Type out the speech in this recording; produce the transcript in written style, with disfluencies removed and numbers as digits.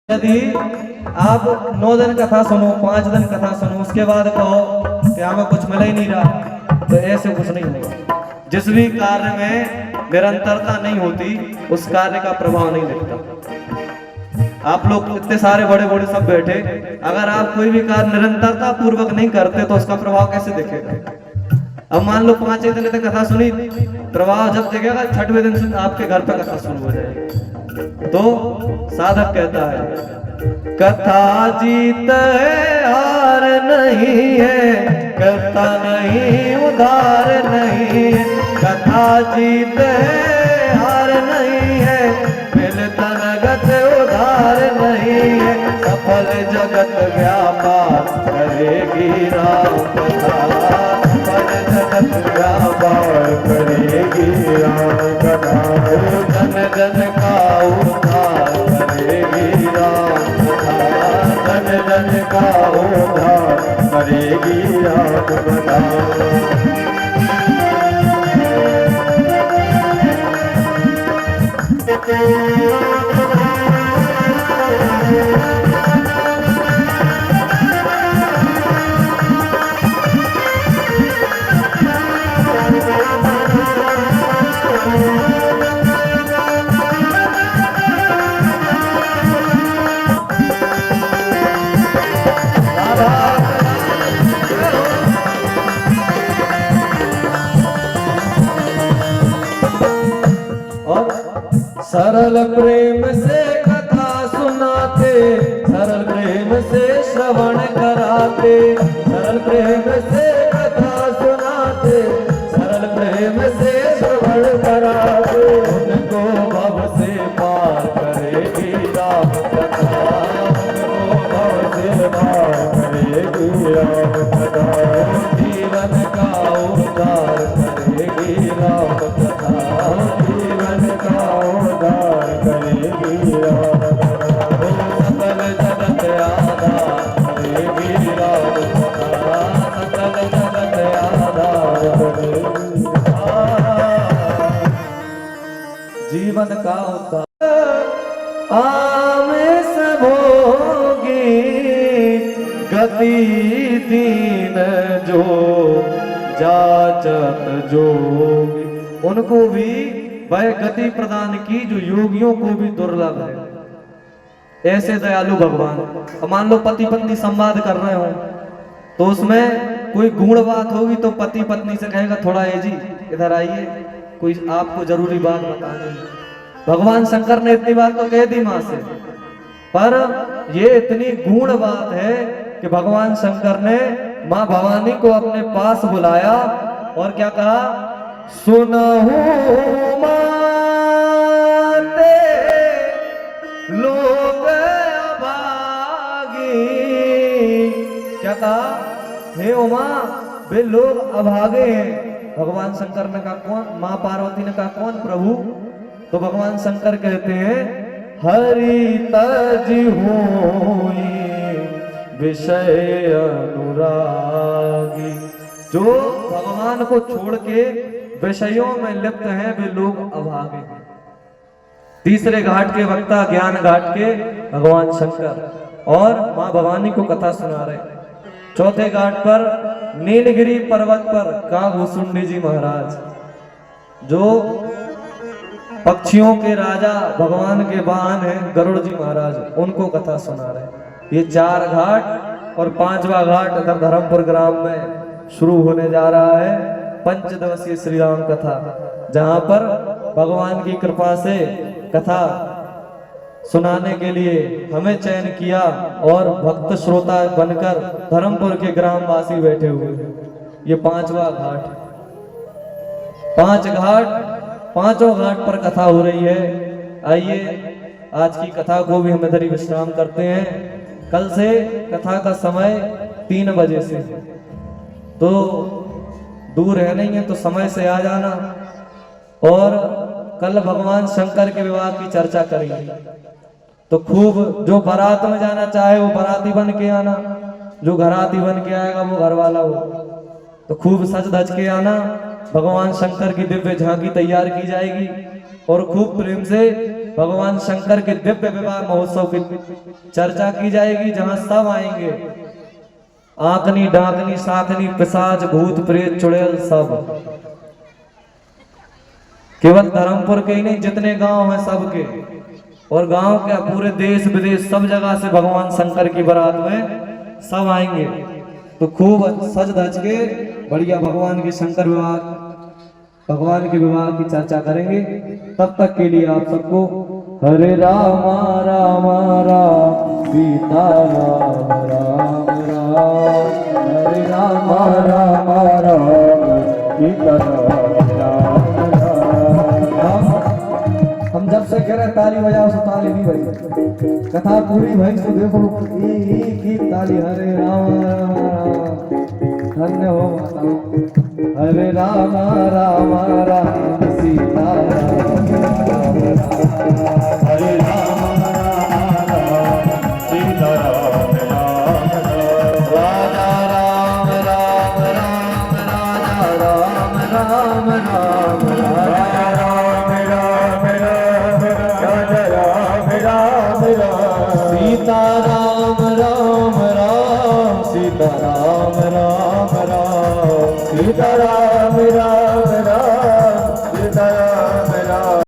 यदि आप 9 दिन कथा सुनो, 5 दिन कथा सुनो, उसके बाद कहो कि हमें कुछ मिल ही नहीं रहा, तो ऐसे कुछ नहीं होगा। जिस भी कार्य में निरंतरता नहीं होती उस कार्य का प्रभाव नहीं दिखता। आप लोग इतने सारे बड़े बड़े सब बैठे, अगर आप कोई भी कार्य निरंतरता पूर्वक नहीं करते तो उसका प्रभाव कैसे दिखेगा। अब मान लो 5 दिन तक कथा सुनी, प्रभाव जब दिखेगा 6वें दिन से आपके घर पर कथा शुरू हो जाएगी। तो साधक कहता है कथा जीत हार नहीं है, कथा नहीं उधार नहीं है, कथा जीत हार नहीं है, मिलता नगद उधार नहीं है, सफल जगत व्यापार करेगी राम कथा, सफल जगत व्यापार करेगी राम कथा, जन जन का उद्धार करेगी राम कथा, जन जन का उद्धार करेगी राम कथा। सरल प्रेम से कथा सुनाते, सरल प्रेम से श्रवण कराते, सरल प्रेम से कथा सुनाते, सरल प्रेम से श्रवण कराते, उनको भव से पार करेगी राम कथा, उनको भव से पार करेगी राम कथा, जीवन का उद्धार करेगी राम कथा, जीवन का उद्धार करेगी राम कथा, सकल जगत आधार करेगी राम कथा, सकल जगत आधार करेगी जीवन का उद्धार। आमिष भोगी गति दीन जो जाचत जोगी, उनको भी वह गति प्रदान की जो योगियों को भी दुर्लभ है। ऐसे दयालु भगवान। मान लो पति पत्नी संवाद कर रहे हो तो उसमें कोई गुण बात होगी तो पति पत्नी से कहेगा थोड़ा जी इधर आइए, कोई आपको जरूरी बात बतानी। भगवान शंकर ने इतनी बात तो कह दी मां से, पर ये इतनी गुण बात है कि भगवान शंकर ने मां भवानी को अपने पास बुलाया और क्या कहा, सुनहु माते लोग अभागी। क्या कहा, हे उमा वे लोग अभागे हैं। भगवान शंकर ने कहा कौन, मां पार्वती ने कहा कौन प्रभु। तो भगवान शंकर कहते हैं हरि तज होई विषय अनुरागी। जो भगवान को छोड़ के विषयों में लिप्त हैं वे लोग अभागे हैं। तीसरे घाट के वक्ता ज्ञान घाट के भगवान शंकर और मां भवानी को कथा सुना रहे। चौथे घाट पर नीलगिरी पर्वत पर कागभूषुंडी जी महाराज, जो पक्षियों के राजा भगवान के वाहन हैं, गरुड़ जी महाराज, उनको कथा सुना रहे। ये 4 घाट और 5वां घाट इधर धर्मपुर ग्राम में शुरू होने जा रहा है 5 दिवसीय श्री राम कथा, जहां पर भगवान की कृपा से कथा सुनाने के लिए हमें चयन किया और भक्त श्रोता बनकर धर्मपुर के ग्रामवासी बैठे हुए हैं। ये 5वां घाट, 5 घाट, 5 घाट पर कथा हो रही है। आइए आज की कथा को भी हम इधर ही विश्राम करते हैं। कल से कथा का समय 3 बजे से, तो दूर है नहीं है तो समय से आ जाना। और कल भगवान शंकर के विवाह की चर्चा करेंगे, तो खूब जो बारात में जाना चाहे वो बाराती बन के आना, जो घराती बन के आएगा वो घर वाला हो, तो खूब सज धज के आना। भगवान शंकर की दिव्य झांकी तैयार की जाएगी और खूब प्रेम से भगवान शंकर के दिव्य विवाह महोत्सव की चर्चा की जाएगी, जहां सब आएंगे, आंकनी डाकनी साकनी पिशाच भूत प्रेत चुड़ैल सब। केवल धर्मपुर के ही नहीं, जितने गांव हैं सबके, और गांव क्या पूरे देश विदेश सब जगह से भगवान शंकर की बारात में सब आएंगे। तो खूब सज धज के बढ़िया भगवान के शंकर विवाह, भगवान के विवाह की चर्चा करेंगे। तब तक के लिए आप सबको हरे राम राम राम सीता राम राम राम, हरे राम राम राम सीता राम राम राम। हम जब से कह रहे ताली बजाओ, सो ताली नहीं बजी, कथा पूरी भाई तो देखो एक ही ताली। हरे राम राम राम, धन्य हो माता। हरे राम राम राम सीता राम राम राम, हरे राम राम राम सीता राम राम राम, राजा राम राम राम राजा राम राम राम, राजा राम राम राम राजा राम राम राम, सीता राम राम राम सीता राम राम राम, सीता राम राम राम